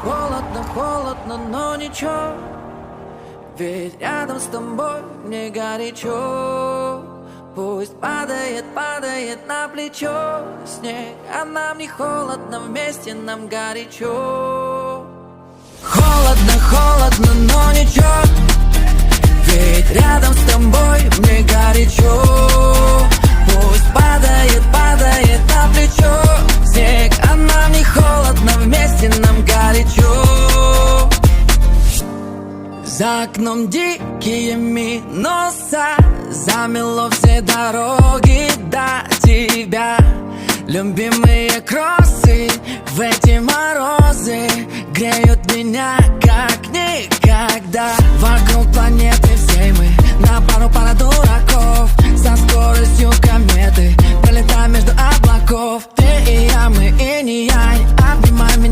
Холодно, холодно, но ничего, ведь рядом с тобой мне горячо. Пусть падает, падает на плечо снег, а нам не холодно, вместе нам горячо. Холодно, холодно, но ничего, ведь рядом с тобой мне горячо. Пусть падает, падает на плечо снег, а нам не холодно, вместе нам горячо. За окном дикие минуса, замело все дороги до тебя. Любимые кроссы в эти морозы греют меня как никогда. Вокруг планеты всей мы на пара дураков, со скоростью кометы пролетаем между облаков. Ты и я, мы и не я, обнимай меня.